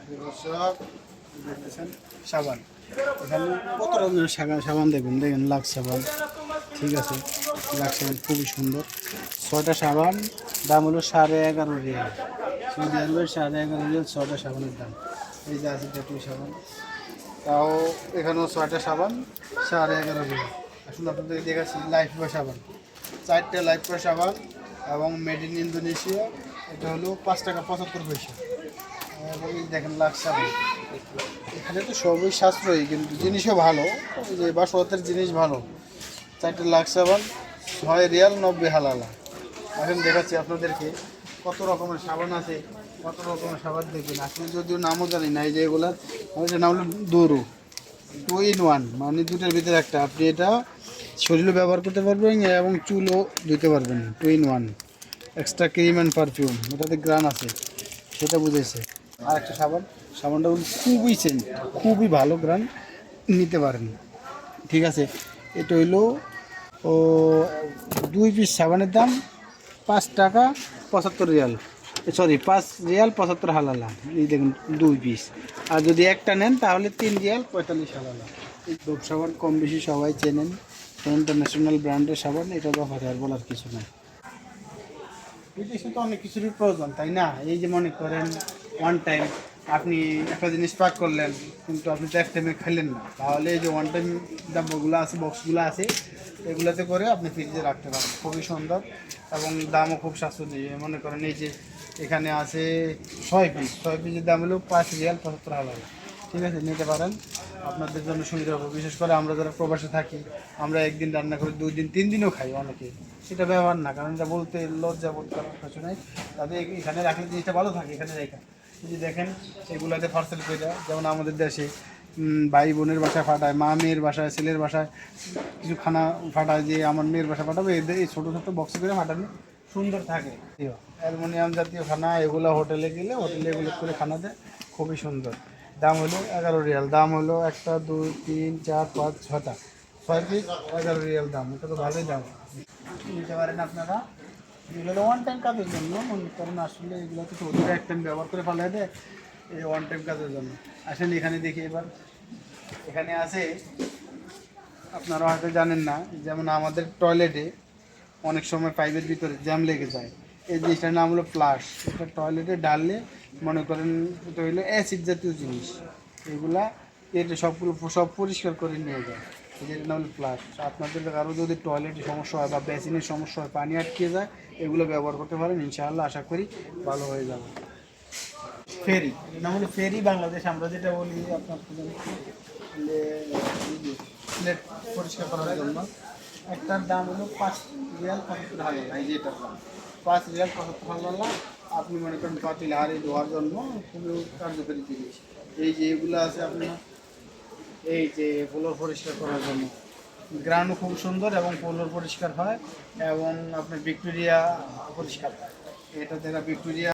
দর্শক দেখতেছেন সাবান, এখানে কত রকমের সাবান দেখেন লাক্স সাবান। ঠিক আছে, লাক্স সাবান খুবই সুন্দর। 6টা সাবান, দাম হলো 11.5 রিয়াল। সৌদি আরবের 11.5 রিয়াল 6টা সাবানের দাম। এই যে আছে ট্যাটু সাবান, তাও এখানেও 6টা সাবান 11.5 রিয়াল। আসলে আপনাদের দেখাচ্ছি লাইফ বয় সাবান, 4টে লাইফ বয় সাবান এবং মেড ইন ইন্দোনেশিয়া। এটা হলো 5 টাকা 75 পয়সা। এবং এই দেখেন লাক্স সাবান, এখানে তো সবই সাশ্রয়ী কিন্তু জিনিসও ভালো, ওই যে বাসতের জিনিস ভালো। 4টে লাক্স সাবান 6 রিয়াল 90 হালালা। এখন দেখাচ্ছি আপনাদেরকে কত রকমের সাবান আছে, কত রকমের সাবান দেখবেন। আসলে যদিও নামও জানি না, এই যে এগুলার আমাদের নাম হলো দুরু, 2 in 1, মানে দুটার ভিতরে একটা। আপনি এটা শরীরও ব্যবহার করতে পারবেন এবং চুলও ধুতে পারবেন। 2 in 1 extra cream and perfume, ওটাতে গ্রান আছে সেটা বুঝেছে। আর একটা সাবান, সাবানটা খুবই সেন্ট, খুবই ভালো গ্রান, নিতে পারেন। ঠিক আছে, এটা হইলো ও 2 পিস সাবানের দাম 5 টাকা 75 রিয়াল, সরি 5 রিয়াল 75 হালালা। এই দেখুন 2 পিস। আর যদি একটা নেন তাহলে 3 রিয়াল 45 হালালা। এই ডোভ সাবান কম বেশি সবাই চেনেন, ইন্টারন্যাশনাল ব্র্যান্ডের সাবান, এটা তো আর বলার কিছু নাই। বিদেশে তো অনেক কিছুরই প্রয়োজন, তাই না? এই যে মনে করেন ওয়ান টাইম আপনি একটা জিনিস প্যাক করলেন, কিন্তু আপনি তো এক টাইমে খেলেন না, তাহলে এই যে ওয়ান টাইম ডাব্বাগুলো আছে, বক্সগুলো আছে, এগুলোতে করে আপনি ফ্রিজে রাখতে পারেন। খুবই সুন্দর এবং দামও খুব সাশ্রয়ী। মনে করেন এই যে এখানে আছে 6 পিসের দাম হলো 5 রিয়াল 75 হালাল। ঠিক আছে, নিতে পারেন, আপনাদের জন্য সুবিধা হবে। বিশেষ করে আমরা যারা প্রবাসে থাকি, আমরা একদিন রান্না করি 2 দিন 3 দিনও খাই অনেকে, সেটা ব্যবহার না, কারণ এটা বলতে লজ্জা বোধ করার কিছু নাই। তাদের এখানে রাখলে জিনিসটা ভালো থাকে। এখানে রেখা যদি দেখেন এগুলাতে পার্সেল করে দেয়, যেমন আমাদের দেশে ভাই বোনের বাসায় পাঠায়, মা মেয়ের বাসায়, ছেলের বাসায় কিছু খানা পাঠায়, যে আমার মেয়ের বাসায় পাঠাবে, এদের এই ছোটো ছোটো বক্সে করে পাঠানো সুন্দর থাকে। অ্যালুমিনিয়াম জাতীয় খানা, এগুলো হোটেলে গেলে হোটেলে এগুলো করে খানা দেয়, খুবই সুন্দর। দাম হলো 11 রিয়াল। দাম হলো 1 2 3 4 5 6টা, 6 পিস 11 রিয়াল দাম। এটা তো ভালোই দাম, নিতে পারেন আপনারা। এগুলো তো ওয়ান টাইম কাজের জন্য, মনে করেন আসলে এগুলো তো ওদের এক টাইম ব্যবহার করে ফেলা দেয়, এই ওয়ান টাইম কাজের জন্য। আসলে এখানে দেখি এবার, এখানে আছে, আপনারা হয়তো জানেন না, যেমন আমাদের টয়লেটে অনেক সময় পাইপের ভিতরে জ্যাম লেগে যায়, এই জিনিসটার নাম হলো ফ্লাশ। এটা টয়লেটে ঢাললে মনে করেন এটা হইলো অ্যাসিড জাতীয় জিনিস, এগুলা এটা সব পরিষ্কার করে নিয়ে যায়, যেটা নাম হলো ফ্লাশ। আপনাদের কারো যদি টয়লেটের সমস্যা হয় বা বেসিনের সমস্যা হয়, পানি আটকে যায়, এগুলো ব্যবহার করতে পারেন, ইনশাআল্লাহ আশা করি ভালো হয়ে যাবে। ফেরি, নাম হলো ফেরি বাংলাদেশ, আমরা যেটা বলি আপনার প্লেট পরিষ্কার করার জন্য। একটার দাম হলো 5 রিয়াল 75 হালালা। এই যে এটার দাম 5 রিয়াল 75 হালালা। আপনি মনে করেন পাতিল হাঁড়ি ধোয়ার জন্য খুবই কার্যকরী জিনিস। এই যে এগুলো আছে আপনার, এই যে ফ্লোর পরিষ্কার করার জন্য, গ্রাউন্ডও খুব সুন্দর এবং ফ্লোর পরিষ্কার হয় এবং আপনার ভিক্টোরিয়া পরিষ্কার হয়। এটা যারা ভিক্টোরিয়া